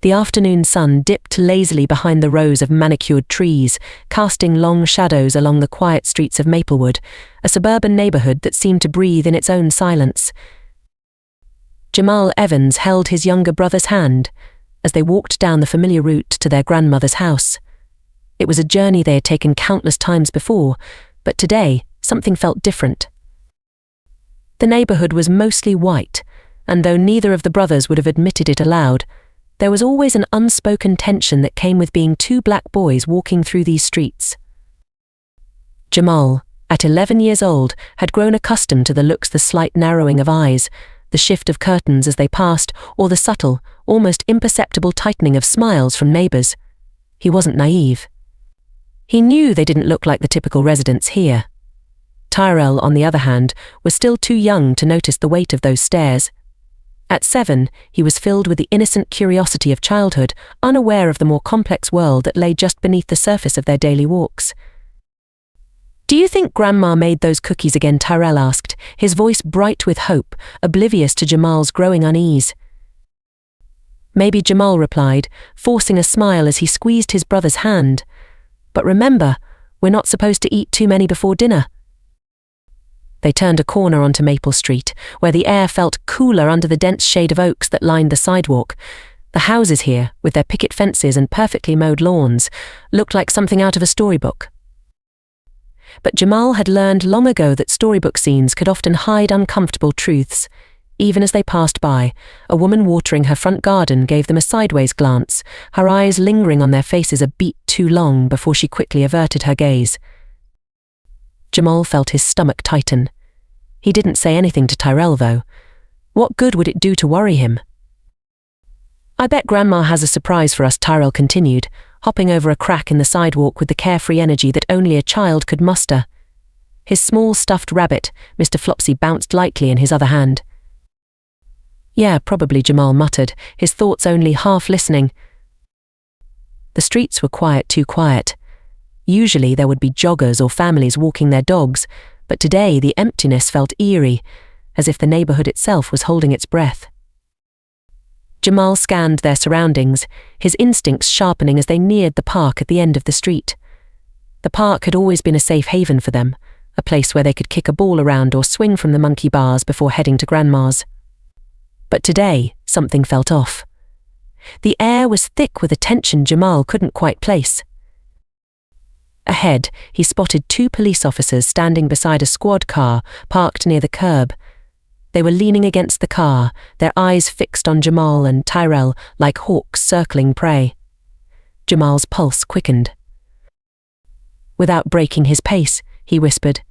The afternoon sun dipped lazily behind the rows of manicured trees, casting long shadows along the quiet streets of Maplewood, a suburban neighborhood that seemed to breathe in its own silence. Jamal Evans held his younger brother's hand as they walked down the familiar route to their grandmother's house. It was a journey they had taken countless times before, but today something felt different. The neighborhood was mostly white, and though neither of the brothers would have admitted it aloud, there was always an unspoken tension that came with being two black boys walking through these streets. Jamal, at 11 years old, had grown accustomed to the slight narrowing of eyes, the shift of curtains as they passed, or the subtle, almost imperceptible tightening of smiles from neighbors. He wasn't naive. He knew they didn't look like the typical residents here. Tyrell, on the other hand, was still too young to notice the weight of those stares. At 7, he was filled with the innocent curiosity of childhood, unaware of the more complex world that lay just beneath the surface of their daily walks. "Do you think Grandma made those cookies again?" Tyrell asked, his voice bright with hope, oblivious to Jamal's growing unease. "Maybe," Jamal replied, forcing a smile as he squeezed his brother's hand. "But remember, we're not supposed to eat too many before dinner." They turned a corner onto Maple Street, where the air felt cooler under the dense shade of oaks that lined the sidewalk. The houses here, with their picket fences and perfectly mowed lawns, looked like something out of a storybook. But Jamal had learned long ago that storybook scenes could often hide uncomfortable truths. Even as they passed by, a woman watering her front garden gave them a sideways glance, her eyes lingering on their faces a beat too long before she quickly averted her gaze. Jamal felt his stomach tighten. He didn't say anything to Tyrell, though. What good would it do to worry him? "I bet Grandma has a surprise for us," Tyrell continued, hopping over a crack in the sidewalk with the carefree energy that only a child could muster. His small stuffed rabbit, Mr. Flopsy, bounced lightly in his other hand. "Yeah, probably," Jamal muttered, his thoughts only half listening. The streets were quiet, too quiet. Usually there would be joggers or families walking their dogs, but today the emptiness felt eerie, as if the neighborhood itself was holding its breath. Jamal scanned their surroundings, his instincts sharpening as they neared the park at the end of the street. The park had always been a safe haven for them, a place where they could kick a ball around or swing from the monkey bars before heading to Grandma's. But today, something felt off. The air was thick with a tension Jamal couldn't quite place. Ahead, he spotted 2 police officers standing beside a squad car parked near the curb. They were leaning against the car, their eyes fixed on Jamal and Tyrell like hawks circling prey. Jamal's pulse quickened. Without breaking his pace, he whispered,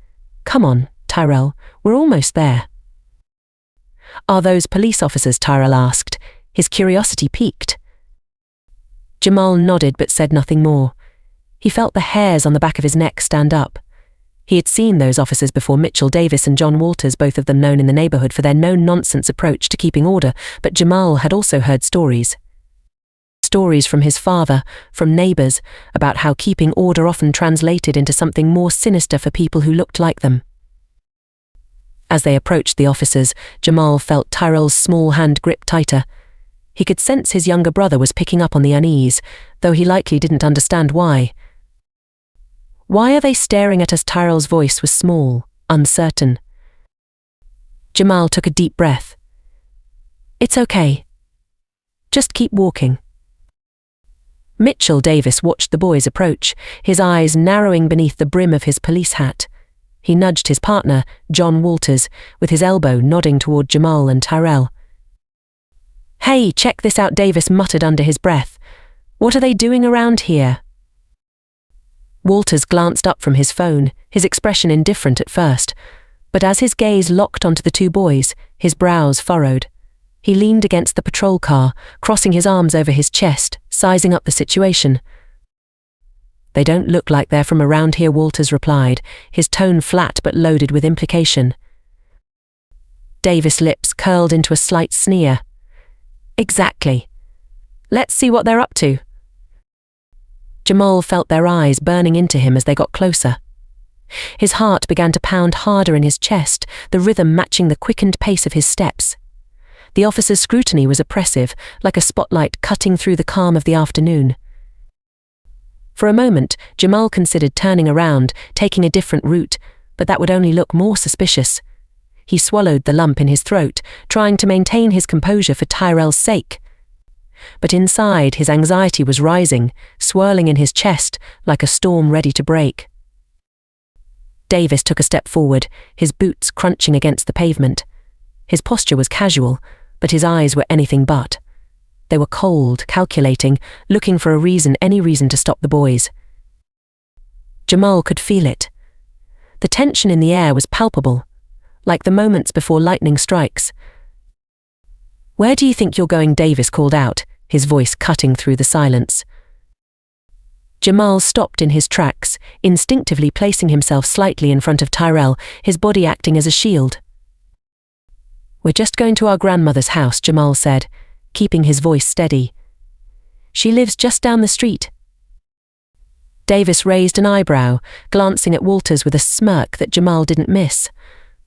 "Come on, Tyrell, we're almost there." "Are those police officers?" Tyrell asked, his curiosity piqued. Jamal nodded but said nothing more. He felt the hairs on the back of his neck stand up. He had seen those officers before, Mitchell Davis and John Walters, both of them known in the neighborhood for their no-nonsense approach to keeping order, but Jamal had also heard stories. Stories from his father, from neighbors, about how keeping order often translated into something more sinister for people who looked like them. As they approached the officers, Jamal felt Tyrell's small hand grip tighter. He could sense his younger brother was picking up on the unease, though he likely didn't understand why. "Why are they staring at us?" Tyrell's voice was small, uncertain. Jamal took a deep breath. "It's okay. Just keep walking." Mitchell Davis watched the boys approach, his eyes narrowing beneath the brim of his police hat. He nudged his partner, John Walters, with his elbow nodding toward Jamal and Tyrell. "Hey, check this out," Davis muttered under his breath. "What are they doing around here?" Walters glanced up from his phone, his expression indifferent at first, but as his gaze locked onto the 2 boys, his brows furrowed. He leaned against the patrol car, crossing his arms over his chest, sizing up the situation. "They don't look like they're from around here," Walters replied, his tone flat but loaded with implication. Davis' lips curled into a slight sneer. "Exactly. Let's see what they're up to." Jamal felt their eyes burning into him as they got closer. His heart began to pound harder in his chest, the rhythm matching the quickened pace of his steps. The officer's scrutiny was oppressive, like a spotlight cutting through the calm of the afternoon. For a moment, Jamal considered turning around, taking a different route, but that would only look more suspicious. He swallowed the lump in his throat, trying to maintain his composure for Tyrell's sake. But inside, his anxiety was rising, swirling in his chest like a storm ready to break. Davis took a step forward, his boots crunching against the pavement. His posture was casual, but his eyes were anything but. They were cold, calculating, looking for any reason to stop the boys. Jamal could feel it. The tension in the air was palpable, like the moments before lightning strikes. "Where do you think you're going?" Davis called out, his voice cutting through the silence. Jamal stopped in his tracks, instinctively placing himself slightly in front of Tyrell, his body acting as a shield. "We're just going to our grandmother's house," Jamal said, keeping his voice steady. "She lives just down the street." Davis raised an eyebrow, glancing at Walters with a smirk that Jamal didn't miss.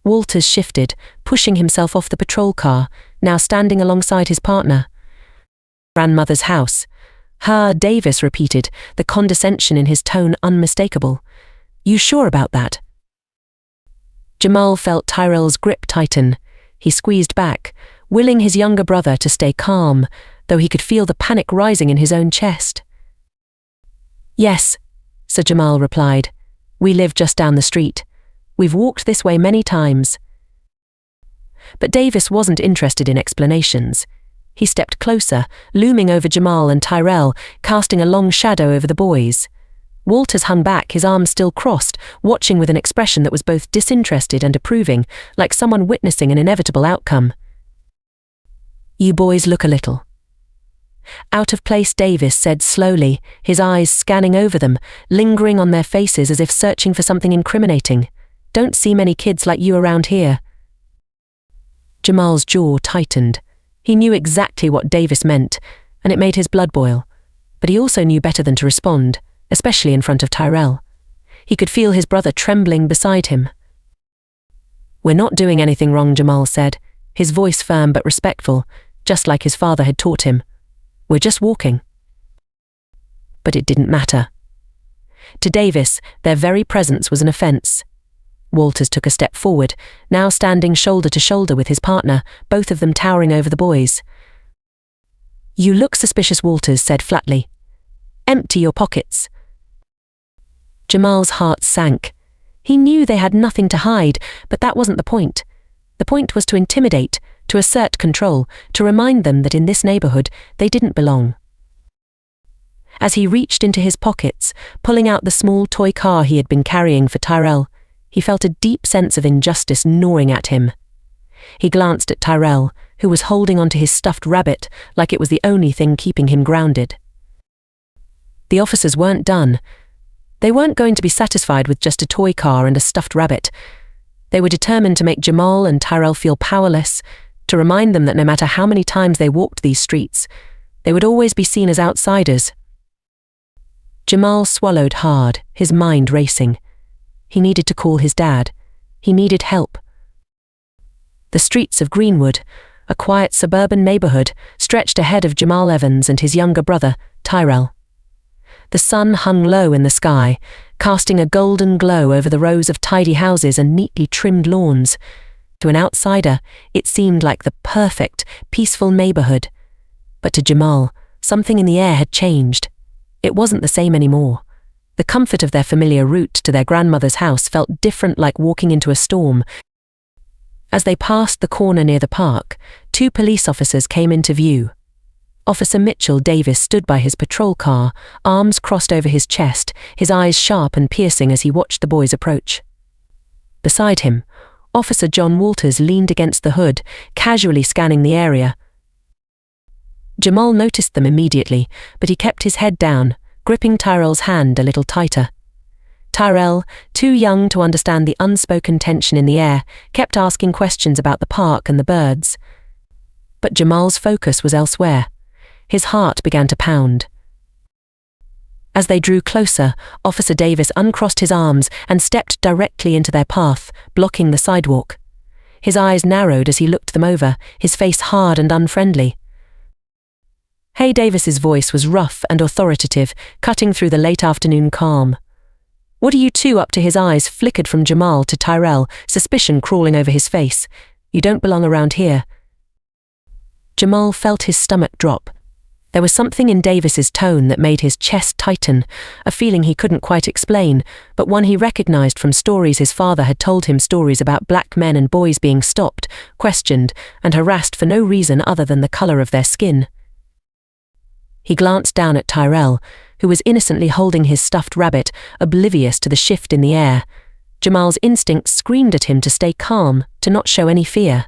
Walters shifted, pushing himself off the patrol car, now standing alongside his partner. "Grandmother's house." "Her," Davis repeated, the condescension in his tone unmistakable. "You sure about that?" Jamal felt Tyrell's grip tighten. He squeezed back, willing his younger brother to stay calm, though he could feel the panic rising in his own chest. "Yes," Sir Jamal replied. "We live just down the street. We've walked this way many times." But Davis wasn't interested in explanations. He stepped closer, looming over Jamal and Tyrell, casting a long shadow over the boys. Walters hung back, his arms still crossed, watching with an expression that was both disinterested and approving, like someone witnessing an inevitable outcome. "You boys look a little out of place," Davis said slowly, his eyes scanning over them, lingering on their faces as if searching for something incriminating. "Don't see many kids like you around here." Jamal's jaw tightened. He knew exactly what Davis meant, and it made his blood boil. But he also knew better than to respond, especially in front of Tyrell. He could feel his brother trembling beside him. "We're not doing anything wrong," Jamal said, his voice firm but respectful, just like his father had taught him. "We're just walking." But it didn't matter. To Davis, their very presence was an offense. Walters took a step forward, now standing shoulder to shoulder with his partner, both of them towering over the boys. "You look suspicious," Walters said flatly. "Empty your pockets." Jamal's heart sank. He knew they had nothing to hide, but that wasn't the point. The point was to intimidate, to assert control, to remind them that in this neighborhood they didn't belong. As he reached into his pockets, pulling out the small toy car he had been carrying for Tyrell, he felt a deep sense of injustice gnawing at him. He glanced at Tyrell, who was holding onto his stuffed rabbit like it was the only thing keeping him grounded. The officers weren't done. They weren't going to be satisfied with just a toy car and a stuffed rabbit. They were determined to make Jamal and Tyrell feel powerless, to remind them that no matter how many times they walked these streets, they would always be seen as outsiders. Jamal swallowed hard, his mind racing. He needed to call his dad. He needed help. The streets of Greenwood, a quiet suburban neighborhood, stretched ahead of Jamal Evans and his younger brother, Tyrell. The sun hung low in the sky, casting a golden glow over the rows of tidy houses and neatly trimmed lawns. To an outsider, it seemed like the perfect, peaceful neighborhood. But to Jamal, something in the air had changed. It wasn't the same anymore. The comfort of their familiar route to their grandmother's house felt different, like walking into a storm. As they passed the corner near the park, 2 police officers came into view. Officer Mitchell Davis stood by his patrol car, arms crossed over his chest, his eyes sharp and piercing as he watched the boys approach. Beside him, Officer John Walters leaned against the hood, casually scanning the area. Jamal noticed them immediately, but he kept his head down, gripping Tyrell's hand a little tighter. Tyrell, too young to understand the unspoken tension in the air, kept asking questions about the park and the birds. But Jamal's focus was elsewhere. His heart began to pound. As they drew closer, Officer Davis uncrossed his arms and stepped directly into their path, blocking the sidewalk. His eyes narrowed as he looked them over, his face hard and unfriendly. Hay Davis's voice was rough and authoritative, cutting through the late afternoon calm. "What are you two up to?" His eyes flickered from Jamal to Tyrell, suspicion crawling over his face. "You don't belong around here." Jamal felt his stomach drop. There was something in Davis's tone that made his chest tighten, a feeling he couldn't quite explain, but one he recognized from stories his father had told him, stories about black men and boys being stopped, questioned, and harassed for no reason other than the color of their skin. He glanced down at Tyrell, who was innocently holding his stuffed rabbit, oblivious to the shift in the air. Jamal's instincts screamed at him to stay calm, to not show any fear.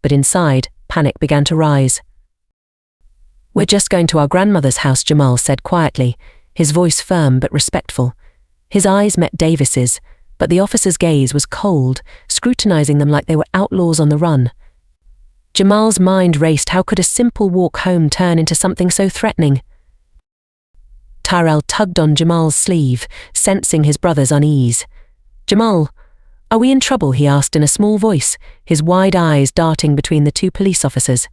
But inside, panic began to rise. "We're just going to our grandmother's house," Jamal said quietly, his voice firm but respectful. His eyes met Davis's, but the officer's gaze was cold, scrutinizing them like they were outlaws on the run. Jamal's mind raced. How could a simple walk home turn into something so threatening? Tyrell tugged on Jamal's sleeve, sensing his brother's unease. "Jamal, are we in trouble?" he asked in a small voice, his wide eyes darting between the two police officers.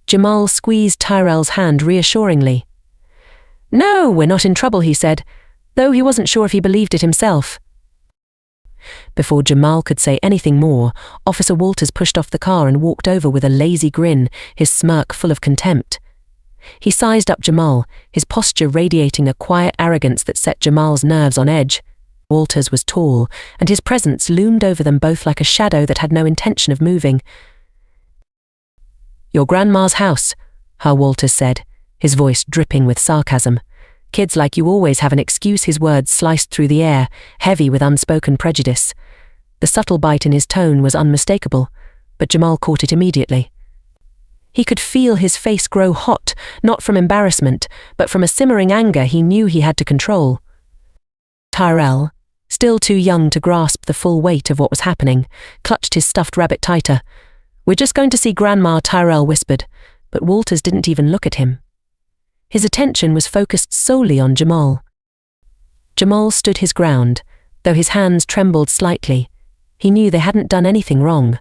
Jamal squeezed Tyrell's hand reassuringly. "No, we're not in trouble," he said, though he wasn't sure if he believed it himself. Before Jamal could say anything more, Officer Walters pushed off the car and walked over with a lazy grin, his smirk full of contempt. He sized up Jamal, his posture radiating a quiet arrogance that set Jamal's nerves on edge. Walters was tall, and his presence loomed over them both like a shadow that had no intention of moving. "Your grandma's house," Har Walters said, his voice dripping with sarcasm. "Kids like you always have an excuse." His words sliced through the air, heavy with unspoken prejudice. The subtle bite in his tone was unmistakable, but Jamal caught it immediately. He could feel his face grow hot, not from embarrassment, but from a simmering anger he knew he had to control. Tyrell, still too young to grasp the full weight of what was happening, clutched his stuffed rabbit tighter. "We're just going to see Grandma," Tyrell whispered, but Walters didn't even look at him. His attention was focused solely on Jamal. Jamal stood his ground, though his hands trembled slightly. He knew they hadn't done anything wrong.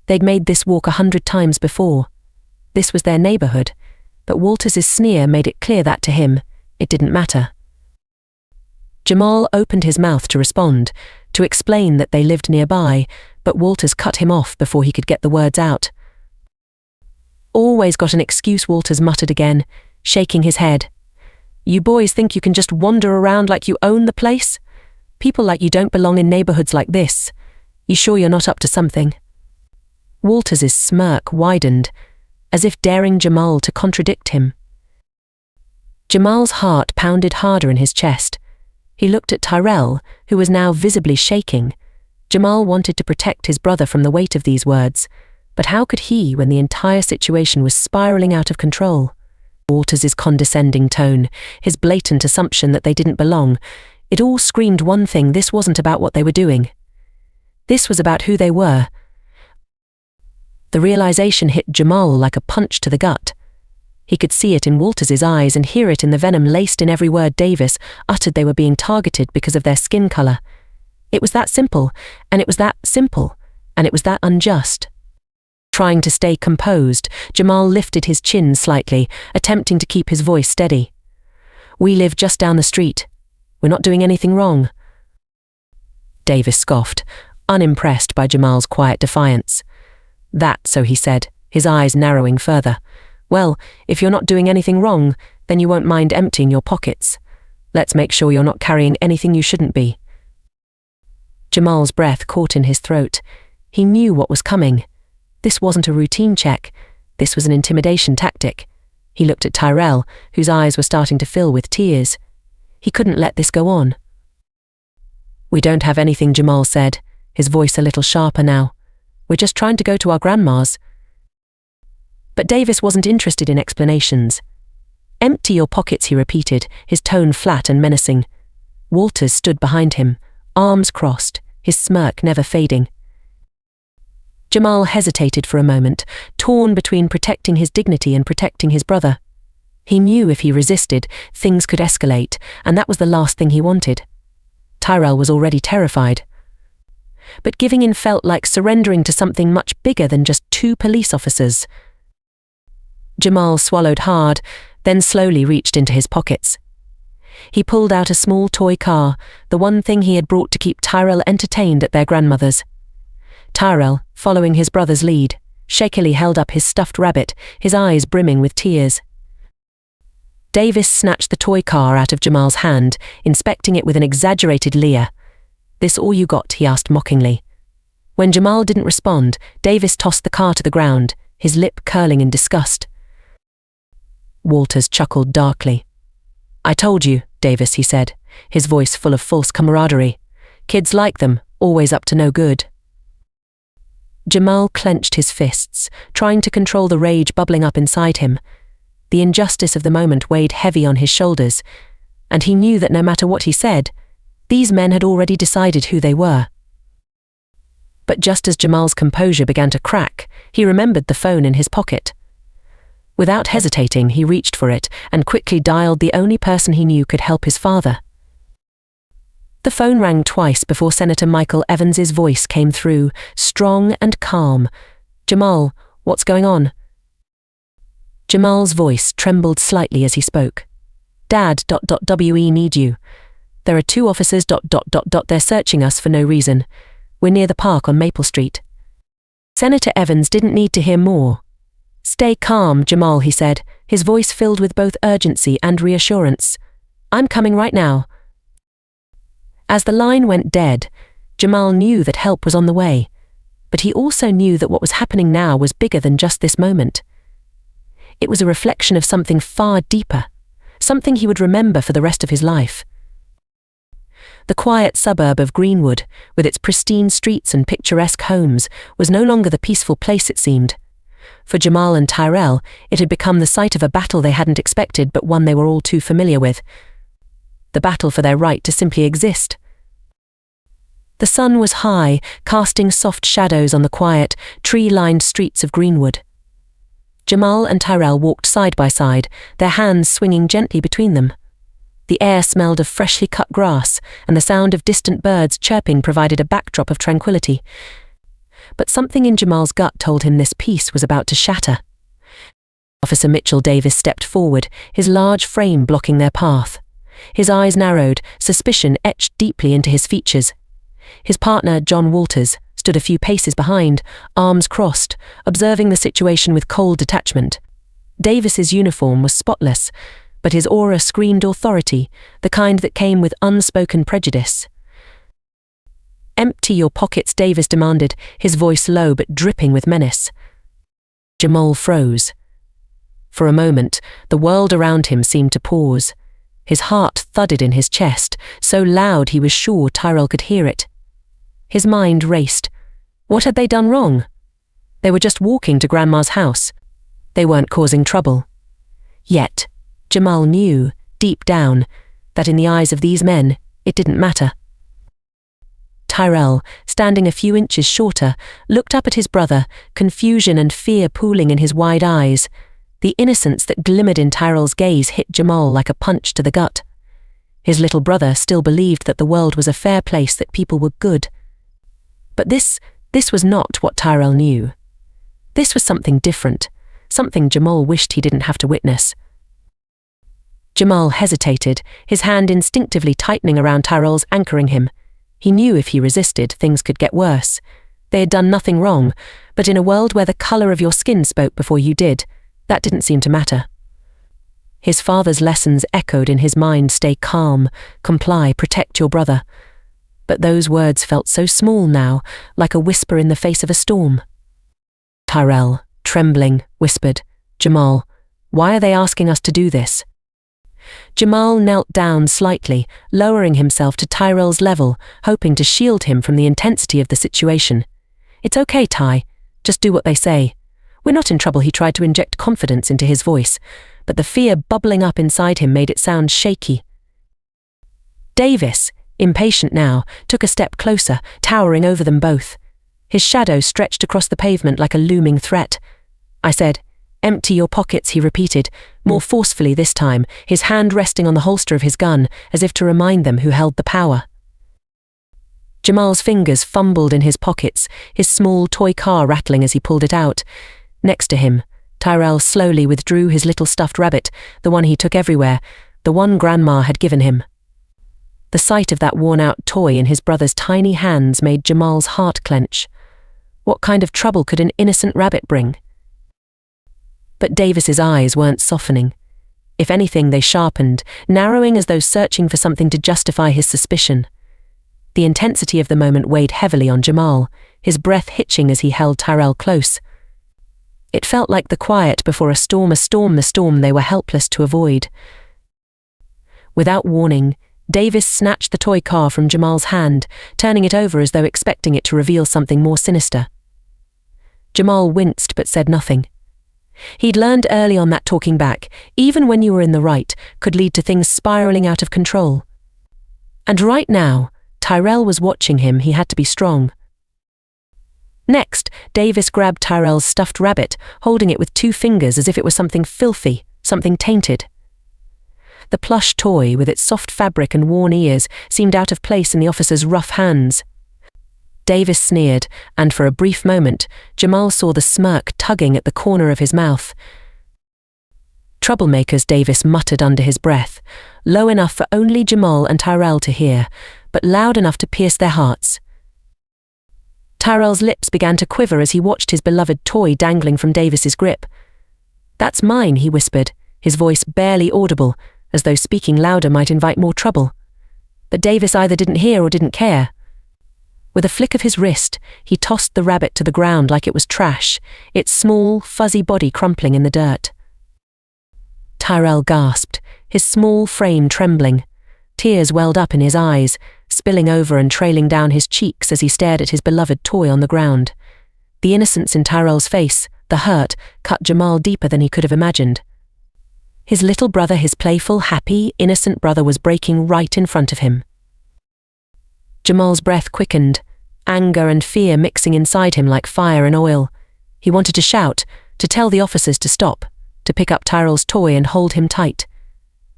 They'd made this walk 100 times before. This was their neighborhood, but Walters's sneer made it clear that to him, it didn't matter. Jamal opened his mouth to respond, to explain that they lived nearby, but Walters cut him off before he could get the words out. "Always got an excuse," Walters muttered again, shaking his head. "You boys think you can just wander around like you own the place? People like you don't belong in neighborhoods like this. You sure you're not up to something?" Walters's smirk widened, as if daring Jamal to contradict him. Jamal's heart pounded harder in his chest. He looked at Tyrell, who was now visibly shaking. Jamal wanted to protect his brother from the weight of these words, but how could he when the entire situation was spiraling out of control? Walters's condescending tone, his blatant assumption that they didn't belong, it all screamed one thing: this wasn't about what they were doing. This was about who they were. The realization hit Jamal like a punch to the gut. He could see it in Walters's eyes and hear it in the venom laced in every word Davis uttered. They were being targeted because of their skin color. It was that simple, and it was that simple, and it was that unjust. Trying to stay composed, Jamal lifted his chin slightly, attempting to keep his voice steady. "We live just down the street. We're not doing anything wrong." Davis scoffed, unimpressed by Jamal's quiet defiance. "That, so," he said, his eyes narrowing further. "Well, if you're not doing anything wrong, then you won't mind emptying your pockets. Let's make sure you're not carrying anything you shouldn't be." Jamal's breath caught in his throat. He knew what was coming. This wasn't a routine check. This was an intimidation tactic. He looked at Tyrell, whose eyes were starting to fill with tears. He couldn't let this go on. "We don't have anything," Jamal said, his voice a little sharper now. "We're just trying to go to our grandma's." But Davis wasn't interested in explanations. "Empty your pockets," he repeated, his tone flat and menacing. Walters stood behind him, arms crossed, his smirk never fading. Jamal hesitated for a moment, torn between protecting his dignity and protecting his brother. He knew if he resisted, things could escalate, and that was the last thing he wanted. Tyrell was already terrified. but giving in felt like surrendering to something much bigger than just 2 police officers. Jamal swallowed hard, then slowly reached into his pockets. He pulled out a small toy car, the one thing he had brought to keep Tyrell entertained at their grandmother's. Tyrell, following his brother's lead, shakily held up his stuffed rabbit, his eyes brimming with tears. Davis snatched the toy car out of Jamal's hand, inspecting it with an exaggerated leer. "This all you got?" he asked mockingly. When Jamal didn't respond, Davis tossed the car to the ground, his lip curling in disgust. Walters chuckled darkly. "I told you, Davis," he said, his voice full of false camaraderie. "Kids like them, always up to no good." Jamal clenched his fists, trying to control the rage bubbling up inside him. The injustice of the moment weighed heavy on his shoulders, and he knew that no matter what he said, these men had already decided who they were. But just as Jamal's composure began to crack, he remembered the phone in his pocket. Without hesitating, he reached for it and quickly dialed the only person he knew could help his father. The phone rang twice before Senator Michael Evans's voice came through, strong and calm. "Jamal, what's going on?" Jamal's voice trembled slightly as he spoke. "Dad, we need you. There are 2 officers, they're searching us for no reason. We're near the park on Maple Street." Senator Evans didn't need to hear more. "Stay calm, Jamal," he said, his voice filled with both urgency and reassurance. "I'm coming right now." As the line went dead, Jamal knew that help was on the way, but he also knew that what was happening now was bigger than just this moment. It was a reflection of something far deeper, something he would remember for the rest of his life. The quiet suburb of Greenwood, with its pristine streets and picturesque homes, was no longer the peaceful place it seemed. For Jamal and Tyrell, it had become the site of a battle they hadn't expected, but one they were all too familiar with. The battle for their right to simply exist. The sun was high, casting soft shadows on the quiet, tree-lined streets of Greenwood. Jamal and Tyrell walked side by side, their hands swinging gently between them. The air smelled of freshly cut grass, and the sound of distant birds chirping provided a backdrop of tranquility. But something in Jamal's gut told him this peace was about to shatter. Officer Mitchell Davis stepped forward, his large frame blocking their path. His eyes narrowed, suspicion etched deeply into his features. His partner, John Walters, stood a few paces behind, arms crossed, observing the situation with cold detachment. Davis's uniform was spotless, but his aura screamed authority, the kind that came with unspoken prejudice. "Empty your pockets," Davis demanded, his voice low but dripping with menace. Jamal froze. For a moment, the world around him seemed to pause. His heart thudded in his chest, so loud he was sure Tyrell could hear it. His mind raced. What had they done wrong? They were just walking to Grandma's house. They weren't causing trouble. Yet, Jamal knew, deep down, that in the eyes of these men, it didn't matter. Tyrell, standing a few inches shorter, looked up at his brother, confusion and fear pooling in his wide eyes. The innocence that glimmered in Tyrell's gaze hit Jamal like a punch to the gut. His little brother still believed that the world was a fair place, that people were good. But this was not what Tyrell knew. This was something different, something Jamal wished he didn't have to witness. Jamal hesitated, his hand instinctively tightening around Tyrell's, anchoring him. He knew if he resisted, things could get worse. They had done nothing wrong, but in a world where the colour of your skin spoke before you did, that didn't seem to matter. His father's lessons echoed in his mind: stay calm, comply, protect your brother. But those words felt so small now, like a whisper in the face of a storm. Tyrell, trembling, whispered, "Jamal, why are they asking us to do this?" Jamal knelt down slightly, lowering himself to Tyrell's level, hoping to shield him from the intensity of the situation. "It's okay, Ty. Just do what they say. We're not in trouble." He tried to inject confidence into his voice, but the fear bubbling up inside him made it sound shaky. Davis, impatient now, took a step closer, towering over them both. His shadow stretched across the pavement like a looming threat. "I said, empty your pockets," he repeated, more forcefully this time, his hand resting on the holster of his gun, as if to remind them who held the power. Jamal's fingers fumbled in his pockets, his small toy car rattling as he pulled it out. Next to him, Tyrell slowly withdrew his little stuffed rabbit, the one he took everywhere, the one Grandma had given him. The sight of that worn-out toy in his brother's tiny hands made Jamal's heart clench. What kind of trouble could an innocent rabbit bring? But Davis's eyes weren't softening. If anything, they sharpened, narrowing as though searching for something to justify his suspicion. The intensity of the moment weighed heavily on Jamal, his breath hitching as he held Tyrell close. It felt like the quiet before the storm they were helpless to avoid. Without warning, Davis snatched the toy car from Jamal's hand, turning it over as though expecting it to reveal something more sinister. Jamal winced but said nothing. He'd learned early on that talking back, even when you were in the right, could lead to things spiraling out of control. And right now, Tyrell was watching him. He had to be strong. Next, Davis grabbed Tyrell's stuffed rabbit, holding it with 2 fingers as if it was something filthy, something tainted. The plush toy, with its soft fabric and worn ears, seemed out of place in the officer's rough hands. Davis sneered, and for a brief moment, Jamal saw the smirk tugging at the corner of his mouth. Troublemakers, Davis muttered under his breath, low enough for only Jamal and Tyrell to hear, but loud enough to pierce their hearts. Tyrell's lips began to quiver as he watched his beloved toy dangling from Davis's grip. "That's mine," he whispered, his voice barely audible, as though speaking louder might invite more trouble. But Davis either didn't hear or didn't care. With a flick of his wrist, he tossed the rabbit to the ground like it was trash, its small, fuzzy body crumpling in the dirt. Tyrell gasped, his small frame trembling. Tears welled up in his eyes, spilling over and trailing down his cheeks as he stared at his beloved toy on the ground. The innocence in Tyrell's face, the hurt, cut Jamal deeper than he could have imagined. His little brother, his playful, happy, innocent brother, was breaking right in front of him. Jamal's breath quickened, anger and fear mixing inside him like fire and oil. He wanted to shout, to tell the officers to stop, to pick up Tyrell's toy and hold him tight.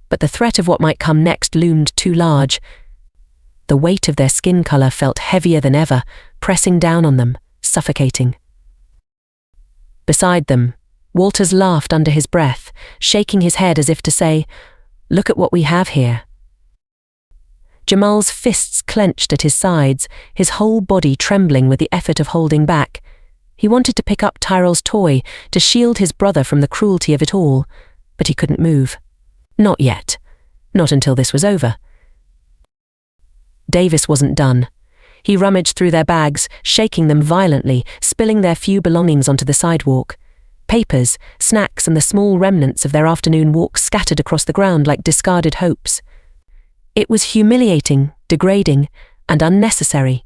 But the threat of what might come next loomed too large. The weight of their skin color felt heavier than ever, pressing down on them, suffocating. Beside them, Walters laughed under his breath, shaking his head as if to say, "Look at what we have here." Jamal's fists clenched at his sides, his whole body trembling with the effort of holding back. He wanted to pick up Tyrell's toy, to shield his brother from the cruelty of it all, but he couldn't move. Not yet. Not until this was over. Davis wasn't done. He rummaged through their bags, shaking them violently, spilling their few belongings onto the sidewalk. Papers, snacks, and the small remnants of their afternoon walk scattered across the ground like discarded hopes. It was humiliating, degrading, and unnecessary.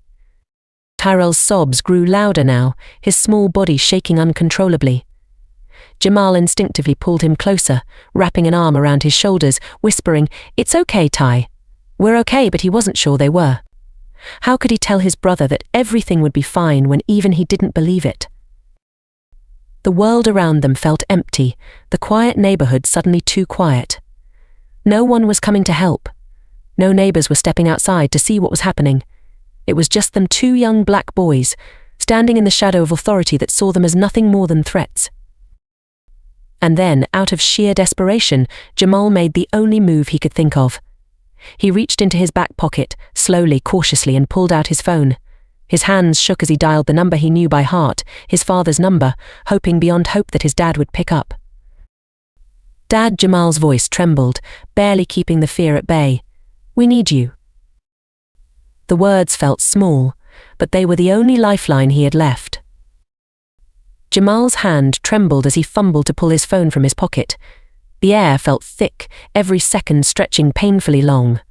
Tyrell's sobs grew louder now, his small body shaking uncontrollably. Jamal instinctively pulled him closer, wrapping an arm around his shoulders, whispering, "It's okay, Ty. We're okay," but he wasn't sure they were. How could he tell his brother that everything would be fine when even he didn't believe it? The world around them felt empty, the quiet neighborhood suddenly too quiet. No one was coming to help. No neighbors were stepping outside to see what was happening. It was just them, 2 young black boys, standing in the shadow of authority that saw them as nothing more than threats. And then, out of sheer desperation, Jamal made the only move he could think of. He reached into his back pocket, slowly, cautiously, and pulled out his phone. His hands shook as he dialed the number he knew by heart, his father's number, hoping beyond hope that his dad would pick up. "Dad," Jamal's voice trembled, barely keeping the fear at bay. "We need you." The words felt small, but they were the only lifeline he had left. Jamal's hand trembled as he fumbled to pull his phone from his pocket. The air felt thick, every second stretching painfully long.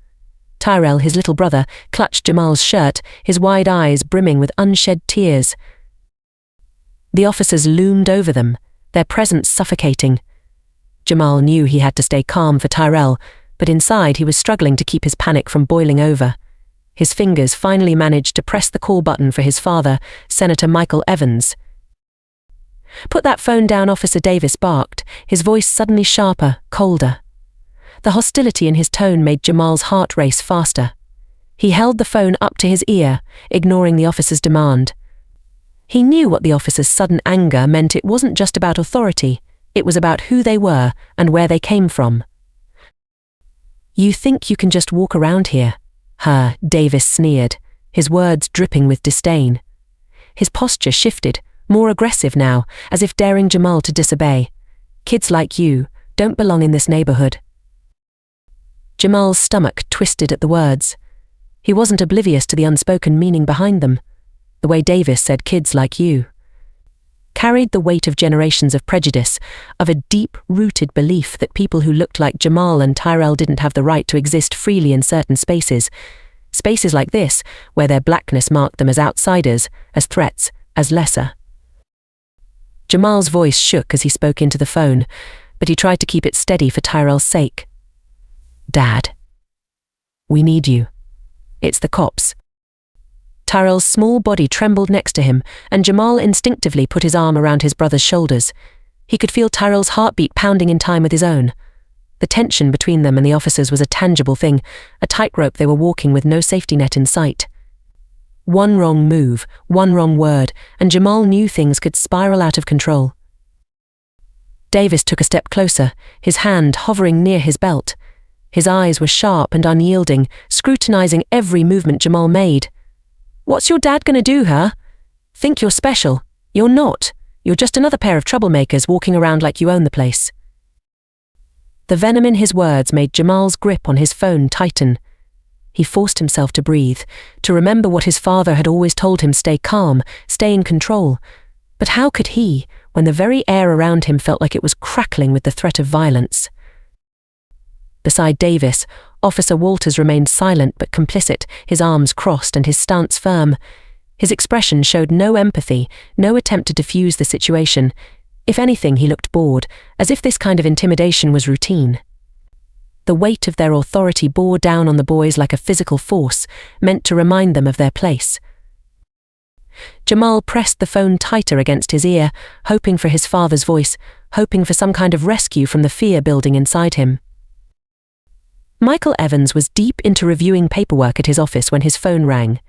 Tyrell, his little brother, clutched Jamal's shirt, his wide eyes brimming with unshed tears. The officers loomed over them, their presence suffocating. Jamal knew he had to stay calm for Tyrell, but inside he was struggling to keep his panic from boiling over. His fingers finally managed to press the call button for his father, Senator Michael Evans. "Put that phone down," Officer Davis barked, his voice suddenly sharper, colder. The hostility in his tone made Jamal's heart race faster. He held the phone up to his ear, ignoring the officer's demand. He knew what the officer's sudden anger meant. It wasn't just about authority, it was about who they were and where they came from. "You think you can just walk around here?" Davis sneered, his words dripping with disdain. His posture shifted, more aggressive now, as if daring Jamal to disobey. "Kids like you don't belong in this neighborhood." Jamal's stomach twisted at the words. He wasn't oblivious to the unspoken meaning behind them. The way Davis said "kids like you" carried the weight of generations of prejudice, of a deep-rooted belief that people who looked like Jamal and Tyrell didn't have the right to exist freely in certain spaces. Spaces like this, where their blackness marked them as outsiders, as threats, as lesser. Jamal's voice shook as he spoke into the phone, but he tried to keep it steady for Tyrell's sake. "Dad, we need you. It's the cops." Tyrell's small body trembled next to him, and Jamal instinctively put his arm around his brother's shoulders. He could feel Tyrell's heartbeat pounding in time with his own. The tension between them and the officers was a tangible thing, a tightrope they were walking with no safety net in sight. One wrong move, one wrong word, and Jamal knew things could spiral out of control. Davis took a step closer, his hand hovering near his belt. His eyes were sharp and unyielding, scrutinizing every movement Jamal made. "What's your dad gonna do, huh? Think you're special? You're not. You're just another pair of troublemakers walking around like you own the place." The venom in his words made Jamal's grip on his phone tighten. He forced himself to breathe, to remember what his father had always told him: stay calm, stay in control. But how could he, when the very air around him felt like it was crackling with the threat of violence? Beside Davis, Officer Walters remained silent but complicit, his arms crossed and his stance firm. His expression showed no empathy, no attempt to defuse the situation. If anything, he looked bored, as if this kind of intimidation was routine. The weight of their authority bore down on the boys like a physical force, meant to remind them of their place. Jamal pressed the phone tighter against his ear, hoping for his father's voice, hoping for some kind of rescue from the fear building inside him. Michael Evans was deep into reviewing paperwork at his office when his phone rang.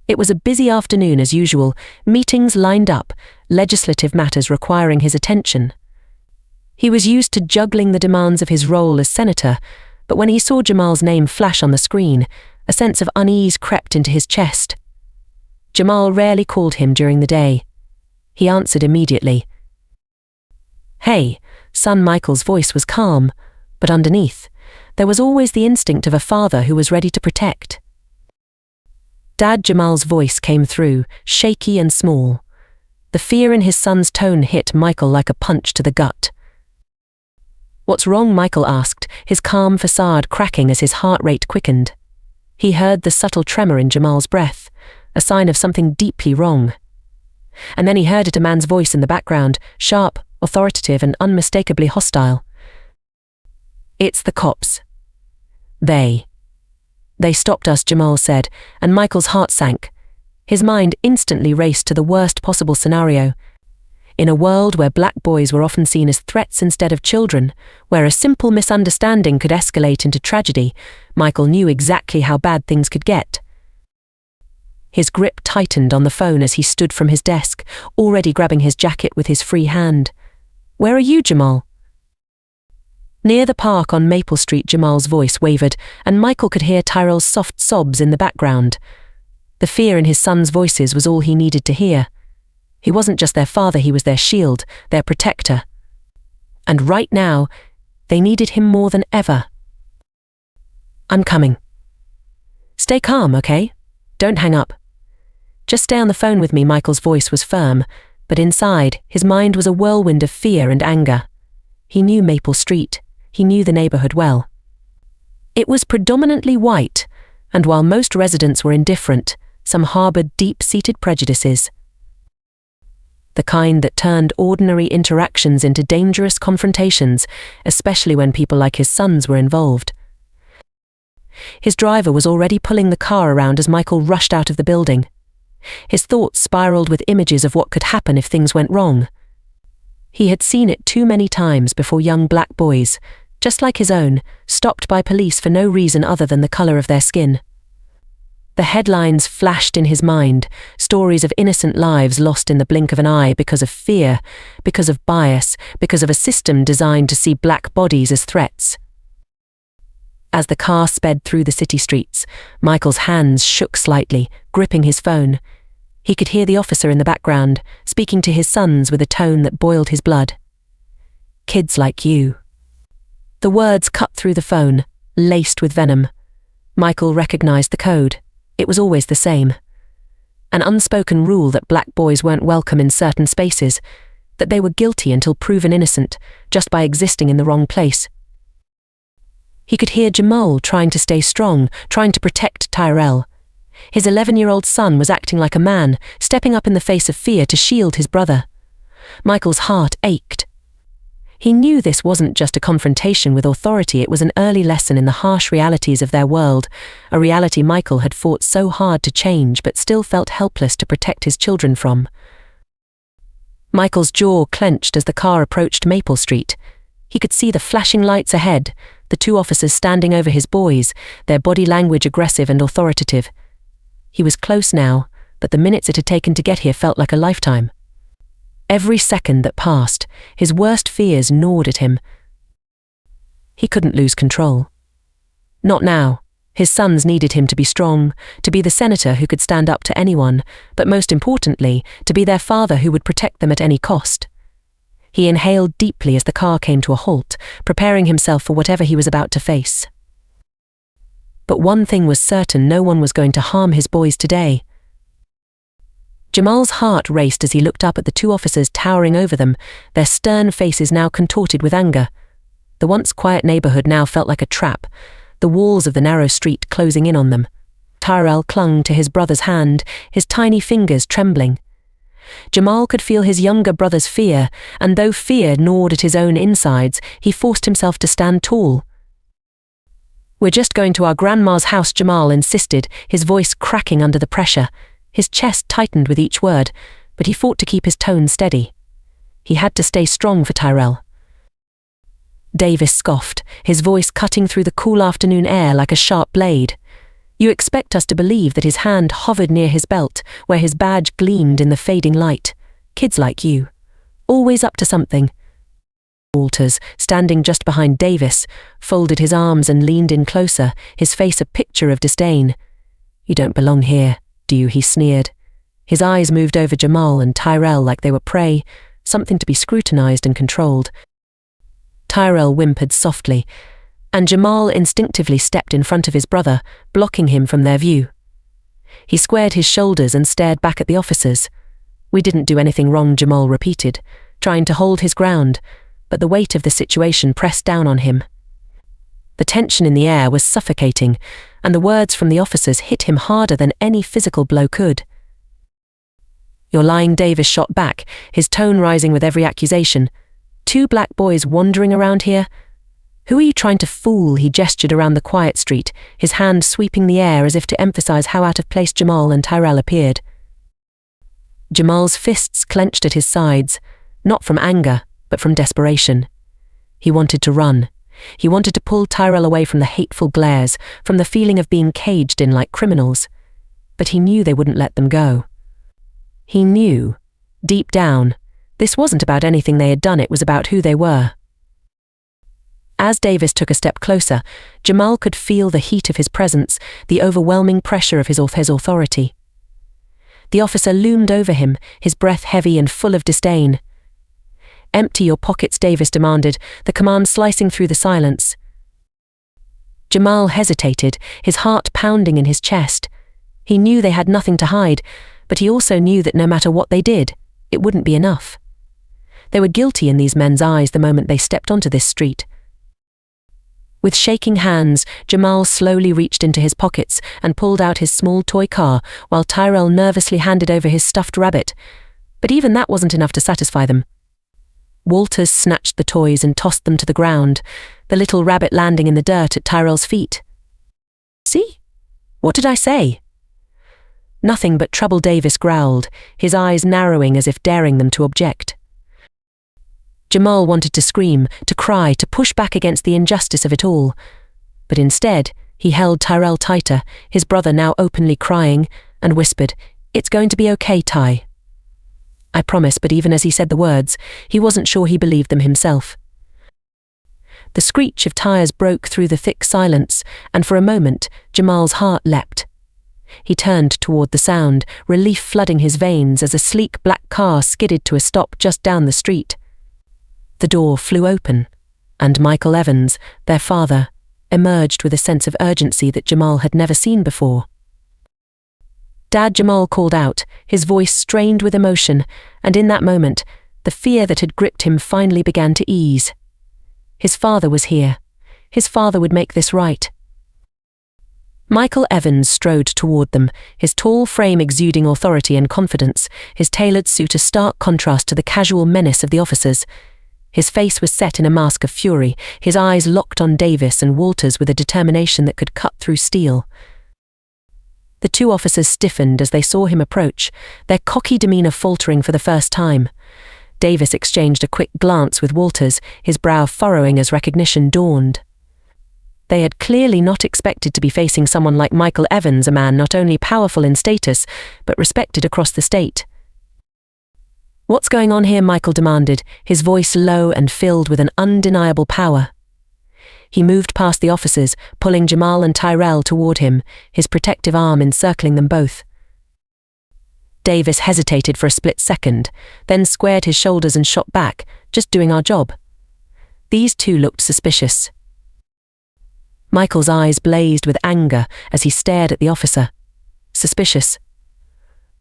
It was a busy afternoon as usual, meetings lined up, legislative matters requiring his attention. He was used to juggling the demands of his role as senator, but when he saw Jamal's name flash on the screen, a sense of unease crept into his chest. Jamal rarely called him during the day. He answered immediately. "Hey," son Michael's voice was calm, but underneath, there was always the instinct of a father who was ready to protect. Dad, Jamal's voice came through, shaky and small. The fear in his son's tone hit Michael like a punch to the gut. "What's wrong?" Michael asked, his calm facade cracking as his heart rate quickened. He heard the subtle tremor in Jamal's breath, a sign of something deeply wrong. And then he heard it, a man's voice in the background, sharp, authoritative and unmistakably hostile. "It's the cops. They stopped us," Jamal said, and Michael's heart sank. His mind instantly raced to the worst possible scenario. In a world where black boys were often seen as threats instead of children, where a simple misunderstanding could escalate into tragedy, Michael knew exactly how bad things could get. His grip tightened on the phone as he stood from his desk, already grabbing his jacket with his free hand. "Where are you, Jamal?" Near the park on Maple Street, Jamal's voice wavered, and Michael could hear Tyrell's soft sobs in the background. The fear in his son's voices was all he needed to hear. He wasn't just their father, he was their shield, their protector. And right now, they needed him more than ever. "I'm coming. Stay calm, okay? Don't hang up. Just stay on the phone with me." Michael's voice was firm, but inside, his mind was a whirlwind of fear and anger. He knew Maple Street. He knew the neighborhood well. It was predominantly white, and while most residents were indifferent, some harbored deep-seated prejudices. The kind that turned ordinary interactions into dangerous confrontations, especially when people like his sons were involved. His driver was already pulling the car around as Michael rushed out of the building. His thoughts spiraled with images of what could happen if things went wrong. He had seen it too many times before, young black boys, just like his own, stopped by police for no reason other than the color of their skin. The headlines flashed in his mind, stories of innocent lives lost in the blink of an eye because of fear, because of bias, because of a system designed to see black bodies as threats. As the car sped through the city streets, Michael's hands shook slightly, gripping his phone. He could hear the officer in the background, speaking to his sons with a tone that boiled his blood. "Kids like you." The words cut through the phone, laced with venom. Michael recognized the code. It was always the same. An unspoken rule that black boys weren't welcome in certain spaces, that they were guilty until proven innocent, just by existing in the wrong place. He could hear Jamal trying to stay strong, trying to protect Tyrell. His 11-year-old son was acting like a man, stepping up in the face of fear to shield his brother. Michael's heart ached. He knew this wasn't just a confrontation with authority, it was an early lesson in the harsh realities of their world, a reality Michael had fought so hard to change but still felt helpless to protect his children from. Michael's jaw clenched as the car approached Maple Street. He could see the flashing lights ahead, the two officers standing over his boys, their body language aggressive and authoritative. He was close now, but the minutes it had taken to get here felt like a lifetime. Every second that passed, his worst fears gnawed at him. He couldn't lose control. Not now. His sons needed him to be strong, to be the senator who could stand up to anyone, but most importantly, to be their father who would protect them at any cost. He inhaled deeply as the car came to a halt, preparing himself for whatever he was about to face. But one thing was certain, no one was going to harm his boys today. Jamal's heart raced as he looked up at the two officers towering over them, their stern faces now contorted with anger. The once quiet neighborhood now felt like a trap, the walls of the narrow street closing in on them. Tyrell clung to his brother's hand, his tiny fingers trembling. Jamal could feel his younger brother's fear, and though fear gnawed at his own insides, he forced himself to stand tall. "We're just going to our grandma's house," Jamal insisted, his voice cracking under the pressure. His chest tightened with each word, but he fought to keep his tone steady. He had to stay strong for Tyrell. Davis scoffed, his voice cutting through the cool afternoon air like a sharp blade. "You expect us to believe that his hand hovered near his belt, where his badge gleamed in the fading light. Kids like you. Always up to something." Walters, standing just behind Davis, folded his arms and leaned in closer, his face a picture of disdain. "You don't belong here, do you?" he sneered. His eyes moved over Jamal and Tyrell like they were prey, something to be scrutinized and controlled. Tyrell whimpered softly, and Jamal instinctively stepped in front of his brother, blocking him from their view. He squared his shoulders and stared back at the officers. "We didn't do anything wrong," Jamal repeated, trying to hold his ground, but the weight of the situation pressed down on him. The tension in the air was suffocating, and the words from the officers hit him harder than any physical blow could. "You're lying," Davis shot back, his tone rising with every accusation. "Two black boys wandering around here? Who are you trying to fool?" He gestured around the quiet street, his hand sweeping the air as if to emphasize how out of place Jamal and Tyrell appeared. Jamal's fists clenched at his sides, not from anger, but from desperation. He wanted to run. He wanted to pull Tyrell away from the hateful glares, from the feeling of being caged in like criminals. But he knew they wouldn't let them go. He knew, deep down, this wasn't about anything they had done, it was about who they were. As Davis took a step closer, Jamal could feel the heat of his presence, the overwhelming pressure of his authority. The officer loomed over him, his breath heavy and full of disdain. "Empty your pockets," Davis demanded, the command slicing through the silence. Jamal hesitated, his heart pounding in his chest. He knew they had nothing to hide, but he also knew that no matter what they did, it wouldn't be enough. They were guilty in these men's eyes the moment they stepped onto this street. With shaking hands, Jamal slowly reached into his pockets and pulled out his small toy car, while Tyrell nervously handed over his stuffed rabbit. But even that wasn't enough to satisfy them. Walters snatched the toys and tossed them to the ground, the little rabbit landing in the dirt at Tyrell's feet. "See? What did I say?" "Nothing but trouble," Davis growled, his eyes narrowing as if daring them to object. Jamal wanted to scream, to cry, to push back against the injustice of it all, but instead He held Tyrell tighter, his brother now openly crying, and whispered, "It's going to be okay, Ty." I promise, but even as he said the words, he wasn't sure he believed them himself. The screech of tires broke through the thick silence, and for a moment, Jamal's heart leapt. He turned toward the sound, relief flooding his veins as a sleek black car skidded to a stop just down the street. The door flew open, and Michael Evans, their father, emerged with a sense of urgency that Jamal had never seen before. "Dad," Jamal called out, his voice strained with emotion, and in that moment, the fear that had gripped him finally began to ease. His father was here. His father would make this right. Michael Evans strode toward them, his tall frame exuding authority and confidence, his tailored suit a stark contrast to the casual menace of the officers. His face was set in a mask of fury, his eyes locked on Davis and Walters with a determination that could cut through steel. The two officers stiffened as they saw him approach, their cocky demeanor faltering for the first time. Davis exchanged a quick glance with Walters, his brow furrowing as recognition dawned. They had clearly not expected to be facing someone like Michael Evans, a man not only powerful in status, but respected across the state. "What's going on here?" Michael demanded, his voice low and filled with an undeniable power. He moved past the officers, pulling Jamal and Tyrell toward him, his protective arm encircling them both. Davis hesitated for a split second, then squared his shoulders and shot back, "Just doing our job." These two looked suspicious. Michael's eyes blazed with anger as he stared at the officer. Suspicious?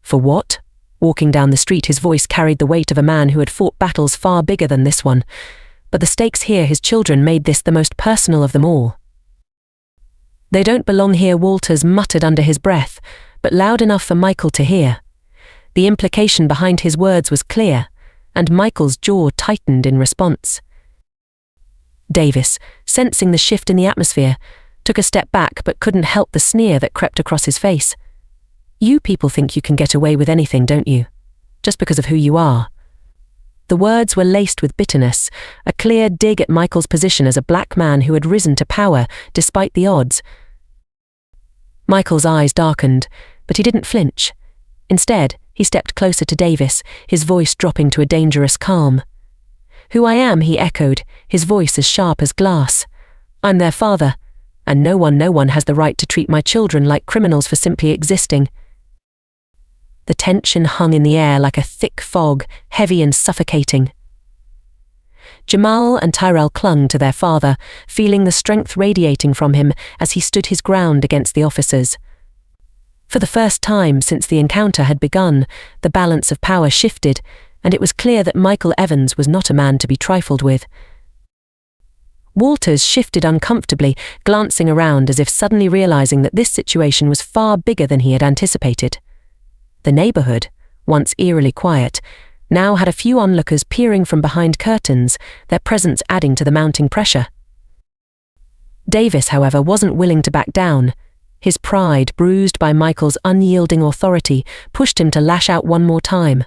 For what? Walking down the street, his voice carried the weight of a man who had fought battles far bigger than this one. But the stakes here, his children, made this the most personal of them all. "They don't belong here," Walters muttered under his breath, but loud enough for Michael to hear. The implication behind his words was clear, and Michael's jaw tightened in response. Davis, sensing the shift in the atmosphere, took a step back but couldn't help the sneer that crept across his face. "You people think you can get away with anything, don't you? Just because of who you are." The words were laced with bitterness, a clear dig at Michael's position as a black man who had risen to power despite the odds. Michael's eyes darkened, but he didn't flinch. Instead, he stepped closer to Davis, his voice dropping to a dangerous calm. "Who I am," he echoed, his voice as sharp as glass. "I'm their father, and no one has the right to treat my children like criminals for simply existing." The tension hung in the air like a thick fog, heavy and suffocating. Jamal and Tyrell clung to their father, feeling the strength radiating from him as he stood his ground against the officers. For the first time since the encounter had begun, the balance of power shifted, and it was clear that Michael Evans was not a man to be trifled with. Walters shifted uncomfortably, glancing around as if suddenly realizing that this situation was far bigger than he had anticipated. The neighborhood, once eerily quiet, now had a few onlookers peering from behind curtains, their presence adding to the mounting pressure. Davis, however, wasn't willing to back down. His pride, bruised by Michael's unyielding authority, pushed him to lash out one more time.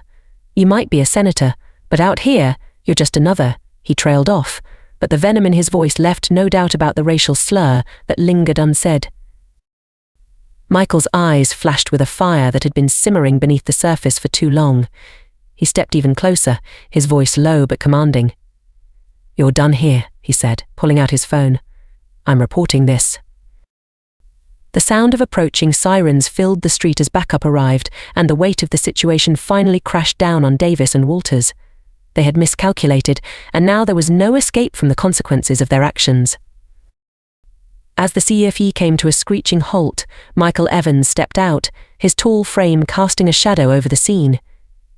"You might be a senator, but out here, you're just another," he trailed off, but the venom in his voice left no doubt about the racial slur that lingered unsaid. Michael's eyes flashed with a fire that had been simmering beneath the surface for too long. He stepped even closer, his voice low but commanding. "You're done here," he said, pulling out his phone. "I'm reporting this." The sound of approaching sirens filled the street as backup arrived, and the weight of the situation finally crashed down on Davis and Walters. They had miscalculated, and now there was no escape from the consequences of their actions. As the CFE came to a screeching halt, Michael Evans stepped out, his tall frame casting a shadow over the scene.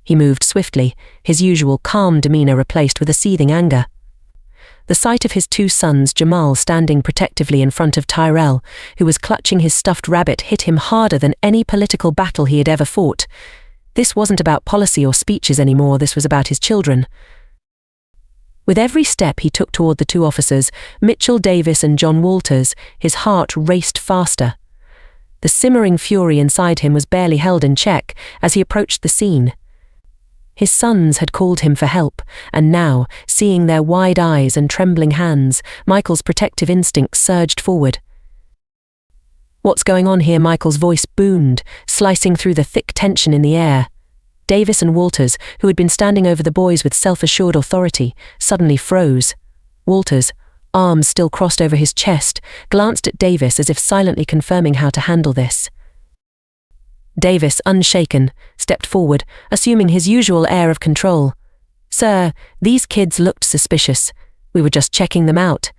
He moved swiftly, his usual calm demeanor replaced with a seething anger. The sight of his two sons, Jamal standing protectively in front of Tyrell, who was clutching his stuffed rabbit, hit him harder than any political battle he had ever fought. This wasn't about policy or speeches anymore, this was about his children. With every step he took toward the two officers, Mitchell Davis and John Walters, his heart raced faster. The simmering fury inside him was barely held in check as he approached the scene. His sons had called him for help, and now, seeing their wide eyes and trembling hands, Michael's protective instincts surged forward. "What's going on here?" Michael's voice boomed, slicing through the thick tension in the air. Davis and Walters, who had been standing over the boys with self-assured authority, suddenly froze. Walters, arms still crossed over his chest, glanced at Davis as if silently confirming how to handle this. Davis, unshaken, stepped forward, assuming his usual air of control. "Sir, these kids looked suspicious. We were just checking them out."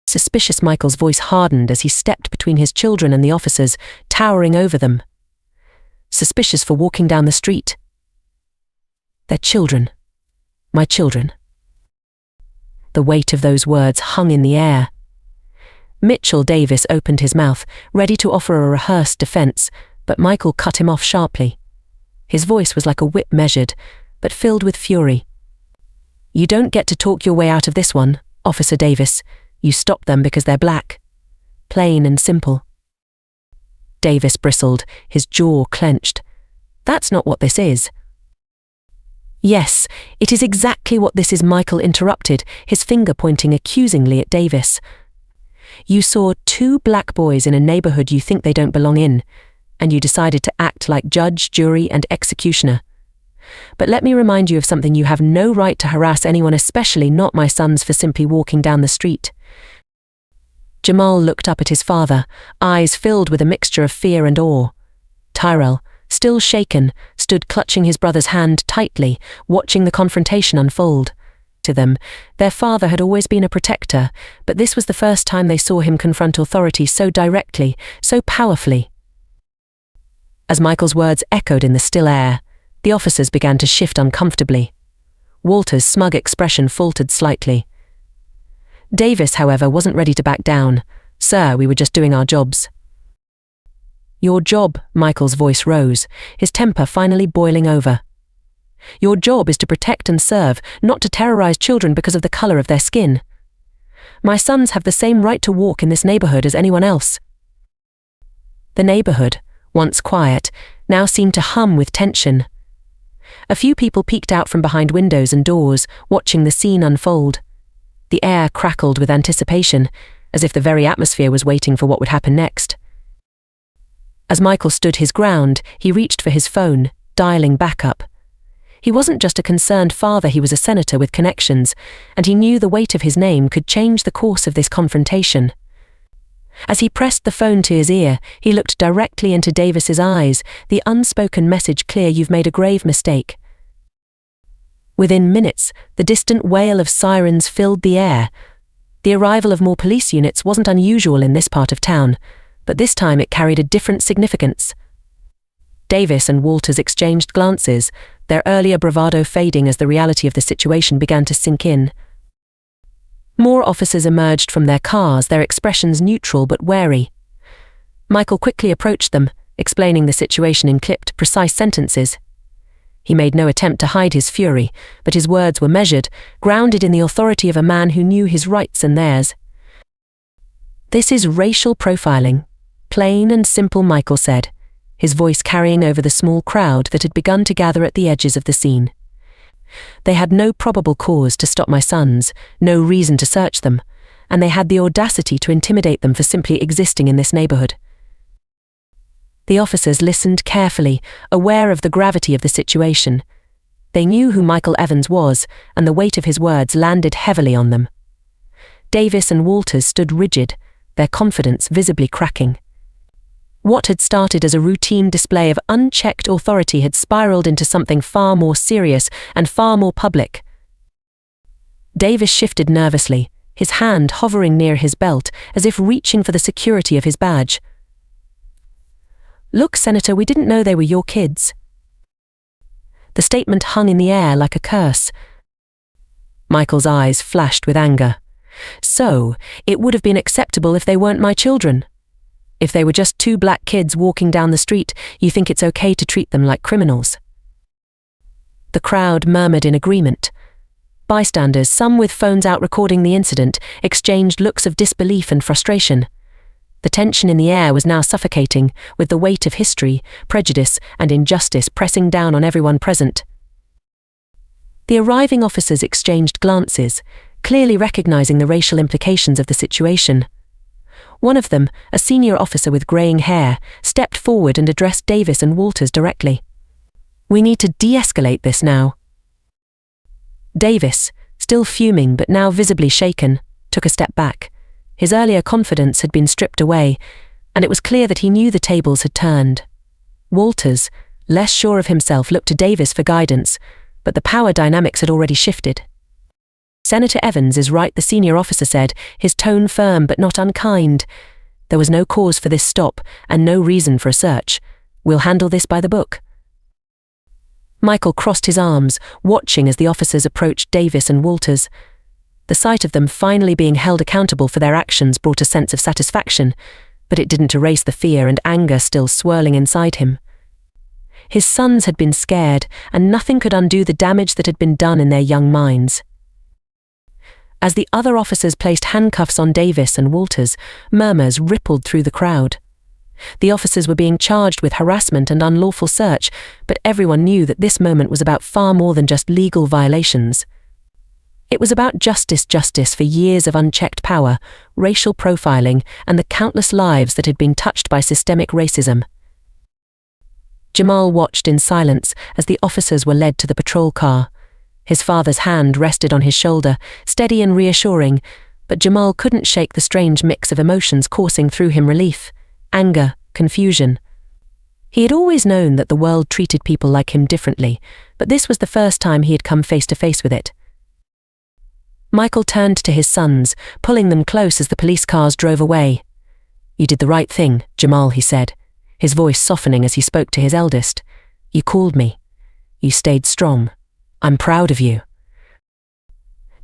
Suspicious. Michael's voice hardened as he stepped between his children and the officers, towering over them. Suspicious for walking down the street. "They're children. My children." The weight of those words hung in the air. Mitchell Davis opened his mouth, ready to offer a rehearsed defense, but Michael cut him off sharply. His voice was like a whip, measured, but filled with fury. "You don't get to talk your way out of this one, Officer Davis. You stop them because they're black. Plain and simple." Davis bristled, his jaw clenched. "That's not what this is." "Yes, it is exactly what this is," Michael interrupted, his finger pointing accusingly at Davis. "You saw 2 black boys in a neighborhood you think they don't belong in, and you decided to act like judge, jury, and executioner. But let me remind you of something: you have no right to harass anyone, especially not my sons, for simply walking down the street." Jamal looked up at his father, eyes filled with a mixture of fear and awe. Tyrell, still shaken, stood clutching his brother's hand tightly, watching the confrontation unfold. To them, their father had always been a protector, but this was the first time they saw him confront authority so directly, so powerfully. As Michael's words echoed in the still air, the officers began to shift uncomfortably. Walter's smug expression faltered slightly. Davis, however, wasn't ready to back down. "Sir, we were just doing our jobs." "Your job," Michael's voice rose, his temper finally boiling over. "Your job is to protect and serve, not to terrorize children because of the color of their skin. My sons have the same right to walk in this neighborhood as anyone else." The neighborhood, once quiet, now seemed to hum with tension. A few people peeked out from behind windows and doors, watching the scene unfold. The air crackled with anticipation, as if the very atmosphere was waiting for what would happen next. As Michael stood his ground, he reached for his phone, dialing backup. He wasn't just a concerned father, he was a senator with connections, and he knew the weight of his name could change the course of this confrontation. As he pressed the phone to his ear, he looked directly into Davis's eyes, the unspoken message clear: "You've made a grave mistake." Within minutes, the distant wail of sirens filled the air. The arrival of more police units wasn't unusual in this part of town, but this time it carried a different significance. Davis and Walters exchanged glances, their earlier bravado fading as the reality of the situation began to sink in. More officers emerged from their cars, their expressions neutral but wary. Michael quickly approached them, explaining the situation in clipped, precise sentences. He made no attempt to hide his fury, but his words were measured, grounded in the authority of a man who knew his rights and theirs. "This is racial profiling. Plain and simple," Michael said, his voice carrying over the small crowd that had begun to gather at the edges of the scene. "They had no probable cause to stop my sons, no reason to search them, and they had the audacity to intimidate them for simply existing in this neighborhood." The officers listened carefully, aware of the gravity of the situation. They knew who Michael Evans was, and the weight of his words landed heavily on them. Davis and Walters stood rigid, their confidence visibly cracking. What had started as a routine display of unchecked authority had spiraled into something far more serious and far more public. Davis shifted nervously, his hand hovering near his belt, as if reaching for the security of his badge. "Look, Senator, we didn't know they were your kids." The statement hung in the air like a curse. Michael's eyes flashed with anger. "So, it would have been acceptable if they weren't my children? If they were just 2 black kids walking down the street, you think it's okay to treat them like criminals?" The crowd murmured in agreement. Bystanders, some with phones out recording the incident, exchanged looks of disbelief and frustration. The tension in the air was now suffocating, with the weight of history, prejudice, and injustice pressing down on everyone present. The arriving officers exchanged glances, clearly recognizing the racial implications of the situation. One of them, a senior officer with greying hair, stepped forward and addressed Davis and Walters directly. "We need to de-escalate this now." Davis, still fuming but now visibly shaken, took a step back. His earlier confidence had been stripped away, and it was clear that he knew the tables had turned. Walters, less sure of himself, looked to Davis for guidance, but the power dynamics had already shifted. "Senator Evans is right," the senior officer said, his tone firm but not unkind. "There was no cause for this stop, and no reason for a search. We'll handle this by the book." Michael crossed his arms, watching as the officers approached Davis and Walters. The sight of them finally being held accountable for their actions brought a sense of satisfaction, but it didn't erase the fear and anger still swirling inside him. His sons had been scared, and nothing could undo the damage that had been done in their young minds. As the other officers placed handcuffs on Davis and Walters, murmurs rippled through the crowd. The officers were being charged with harassment and unlawful search, but everyone knew that this moment was about far more than just legal violations. It was about justice for years of unchecked power, racial profiling, and the countless lives that had been touched by systemic racism. Jamal watched in silence as the officers were led to the patrol car. His father's hand rested on his shoulder, steady and reassuring, but Jamal couldn't shake the strange mix of emotions coursing through him: relief, anger, confusion. He had always known that the world treated people like him differently, but this was the first time he had come face to face with it. Michael turned to his sons, pulling them close as the police cars drove away. "You did the right thing, Jamal," he said, his voice softening as he spoke to his eldest. "You called me. You stayed strong. I'm proud of you."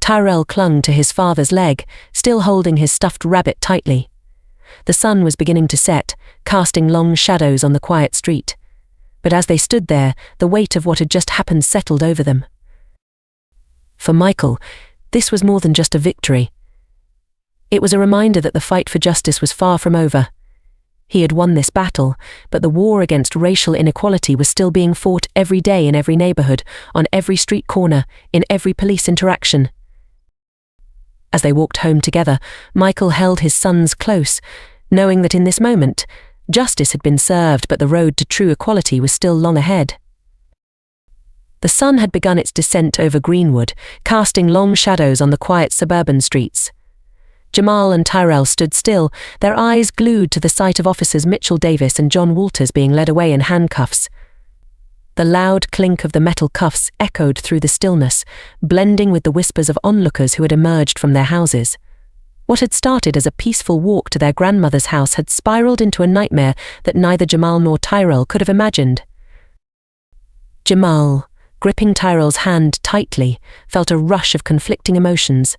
Tyrell clung to his father's leg, still holding his stuffed rabbit tightly. The sun was beginning to set, casting long shadows on the quiet street. But as they stood there, the weight of what had just happened settled over them. For Michael, this was more than just a victory. It was a reminder that the fight for justice was far from over. He had won this battle, but the war against racial inequality was still being fought every day in every neighborhood, on every street corner, in every police interaction. As they walked home together, Michael held his sons close, knowing that in this moment, justice had been served, but the road to true equality was still long ahead. The sun had begun its descent over Greenwood, casting long shadows on the quiet suburban streets. Jamal and Tyrell stood still, their eyes glued to the sight of officers Mitchell Davis and John Walters being led away in handcuffs. The loud clink of the metal cuffs echoed through the stillness, blending with the whispers of onlookers who had emerged from their houses. What had started as a peaceful walk to their grandmother's house had spiraled into a nightmare that neither Jamal nor Tyrell could have imagined. Jamal, gripping Tyrell's hand tightly, felt a rush of conflicting emotions.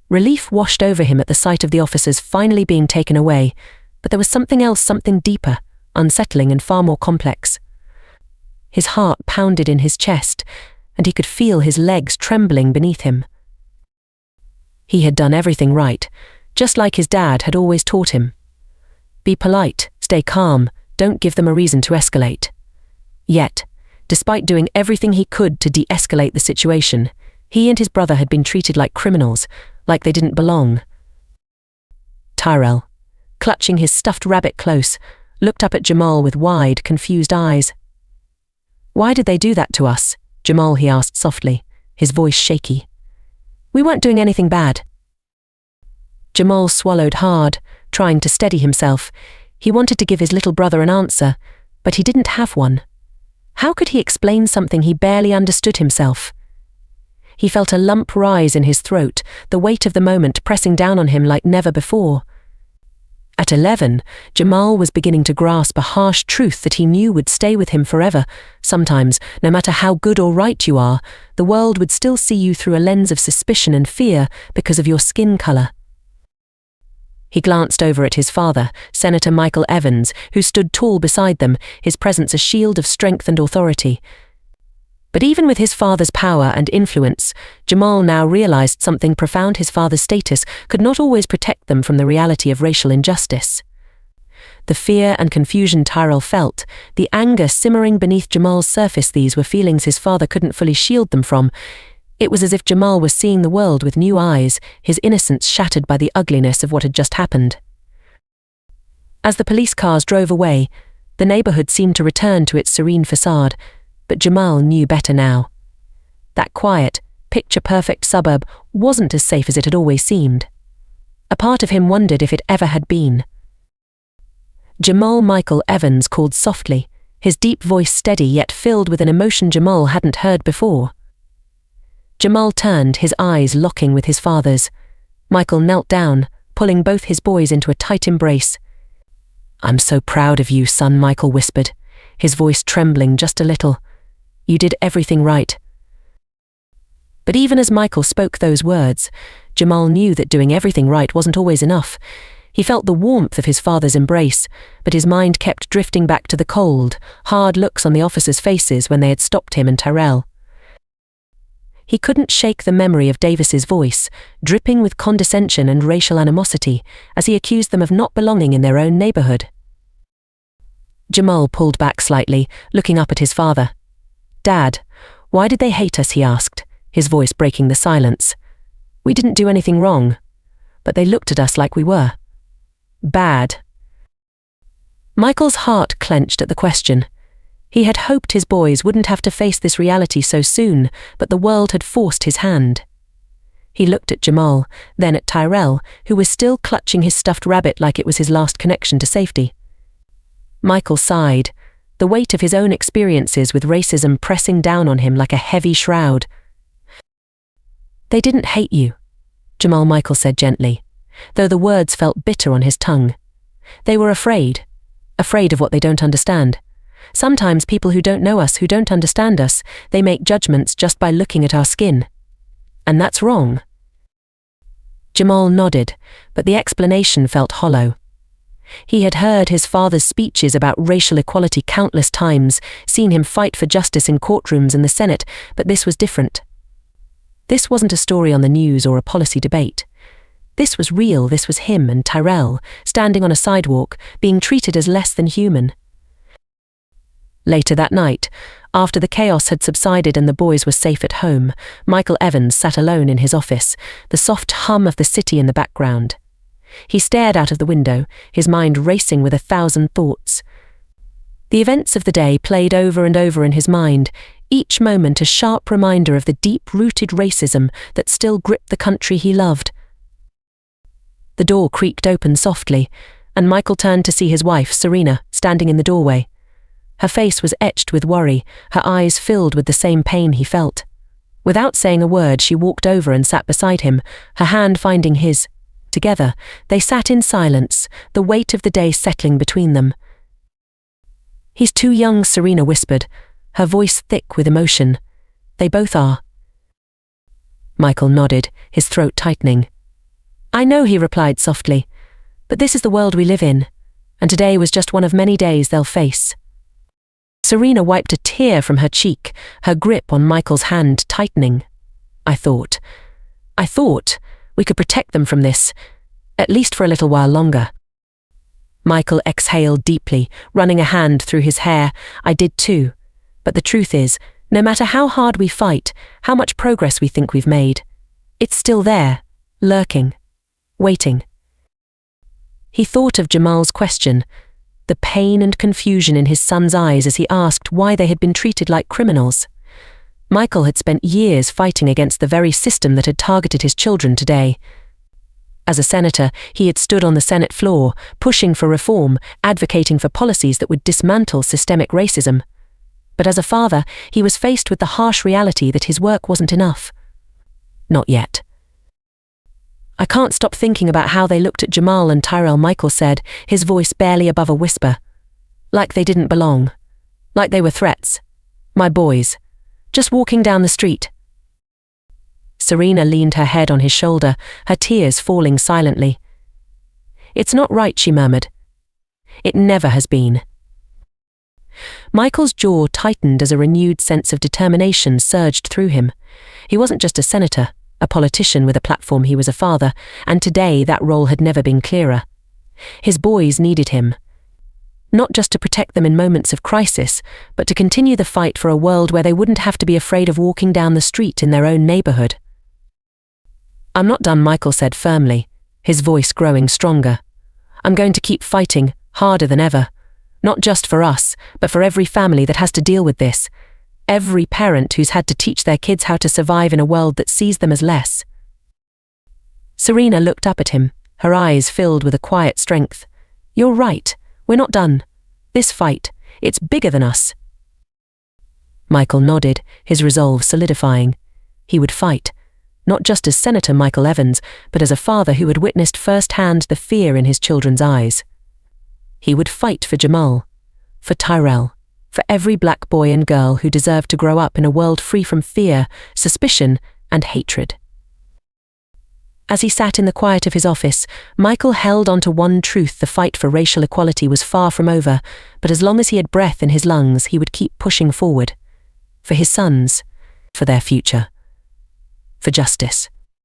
Relief washed over him at the sight of the officers finally being taken away, but there was something else, something deeper, unsettling and far more complex. His heart pounded in his chest, and he could feel his legs trembling beneath him. He had done everything right, just like his dad had always taught him. Be polite, stay calm, don't give them a reason to escalate. Yet, despite doing everything he could to de-escalate the situation, he and his brother had been treated like criminals, like they didn't belong. Tyrell, clutching his stuffed rabbit close, looked up at Jamal with wide, confused eyes. "Why did they do that to us?" Jamal, he asked softly, his voice shaky. "We weren't doing anything bad." Jamal swallowed hard, trying to steady himself. He wanted to give his little brother an answer, but he didn't have one. How could he explain something he barely understood himself? He felt a lump rise in his throat, the weight of the moment pressing down on him like never before. At 11, Jamal was beginning to grasp a harsh truth that he knew would stay with him forever. Sometimes, no matter how good or right you are, the world would still see you through a lens of suspicion and fear because of your skin color. He glanced over at his father, Senator Michael Evans, who stood tall beside them, his presence a shield of strength and authority. But even with his father's power and influence, Jamal now realized something profound: his father's status could not always protect them from the reality of racial injustice. The fear and confusion Tyrell felt, the anger simmering beneath Jamal's surface, these were feelings his father couldn't fully shield them from. It was as if Jamal was seeing the world with new eyes, his innocence shattered by the ugliness of what had just happened. As the police cars drove away, the neighborhood seemed to return to its serene facade, but Jamal knew better now. That quiet, picture-perfect suburb wasn't as safe as it had always seemed. A part of him wondered if it ever had been. Jamal Michael Evans called softly, his deep voice steady yet filled with an emotion Jamal hadn't heard before. Jamal turned, his eyes locking with his father's. Michael knelt down, pulling both his boys into a tight embrace. "I'm so proud of you, son," Michael whispered, his voice trembling just a little. "You did everything right." But even as Michael spoke those words, Jamal knew that doing everything right wasn't always enough. He felt the warmth of his father's embrace, but his mind kept drifting back to the cold, hard looks on the officers' faces when they had stopped him and Tyrell. He couldn't shake the memory of Davis's voice, dripping with condescension and racial animosity, as he accused them of not belonging in their own neighborhood. Jamal pulled back slightly, looking up at his father. "Dad, why did they hate us?" he asked, his voice breaking the silence. "We didn't do anything wrong, but they looked at us like we were bad." Michael's heart clenched at the question. He had hoped his boys wouldn't have to face this reality so soon, but the world had forced his hand. He looked at Jamal, then at Tyrell, who was still clutching his stuffed rabbit like it was his last connection to safety. Michael sighed, the weight of his own experiences with racism pressing down on him like a heavy shroud. "They didn't hate you," Jamal Michael said gently, though the words felt bitter on his tongue. "They were afraid of what they don't understand. Sometimes people who don't know us, who don't understand us, they make judgments just by looking at our skin. And that's wrong." Jamal nodded, but the explanation felt hollow. He had heard his father's speeches about racial equality countless times, seen him fight for justice in courtrooms and the Senate, but this was different. This wasn't a story on the news or a policy debate. This was real. This was him and Tyrell, standing on a sidewalk, being treated as less than human. Later that night, after the chaos had subsided and the boys were safe at home, Michael Evans sat alone in his office, the soft hum of the city in the background. He stared out of the window, his mind racing with 1,000 thoughts. The events of the day played over and over in his mind, each moment a sharp reminder of the deep-rooted racism that still gripped the country he loved. The door creaked open softly, and Michael turned to see his wife, Serena, standing in the doorway. Her face was etched with worry, her eyes filled with the same pain he felt. Without saying a word, she walked over and sat beside him, her hand finding his. Together, they sat in silence, the weight of the day settling between them. "He's too young," Serena whispered, her voice thick with emotion. "They both are." Michael nodded, his throat tightening. "I know," he replied softly, "but this is the world we live in, and today was just one of many days they'll face." Serena wiped a tear from her cheek, her grip on Michael's hand tightening. I thought we could protect them from this, at least for a little while longer." Michael exhaled deeply, running a hand through his hair. "I did too. But the truth is, no matter how hard we fight, how much progress we think we've made, it's still there, lurking, waiting." He thought of Jamal's question, the pain and confusion in his son's eyes as he asked why they had been treated like criminals. Michael had spent years fighting against the very system that had targeted his children today. As a senator, he had stood on the Senate floor, pushing for reform, advocating for policies that would dismantle systemic racism. But as a father, he was faced with the harsh reality that his work wasn't enough. Not yet. "I can't stop thinking about how they looked at Jamal and Tyrell," Michael said, his voice barely above a whisper. "Like they didn't belong. Like they were threats. My boys. Just walking down the street." Serena leaned her head on his shoulder, her tears falling silently. "It's not right," she murmured. "It never has been." Michael's jaw tightened as a renewed sense of determination surged through him. He wasn't just a senator, a politician with a platform, he was a father, and today that role had never been clearer. His boys needed him. Not just to protect them in moments of crisis, but to continue the fight for a world where they wouldn't have to be afraid of walking down the street in their own neighborhood. "I'm not done," Michael said firmly, his voice growing stronger. "I'm going to keep fighting, Harder than ever. Not just for us, but for every family that has to deal with this. Every parent who's had to teach their kids how to survive in a world that sees them as less. Serena looked up at him, her eyes filled with a quiet strength. You're right. We're not done. This fight, it's bigger than us. Michael nodded, his resolve solidifying. He would fight, not just as Senator Michael Evans, but as a father who had witnessed firsthand the fear in his children's eyes. He would fight for Jamal, for Tyrell, for every black boy and girl who deserved to grow up in a world free from fear, suspicion, and hatred. As he sat in the quiet of his office, Michael held on to one truth: the fight for racial equality was far from over, but as long as he had breath in his lungs, he would keep pushing forward. For his sons, for their future, for justice.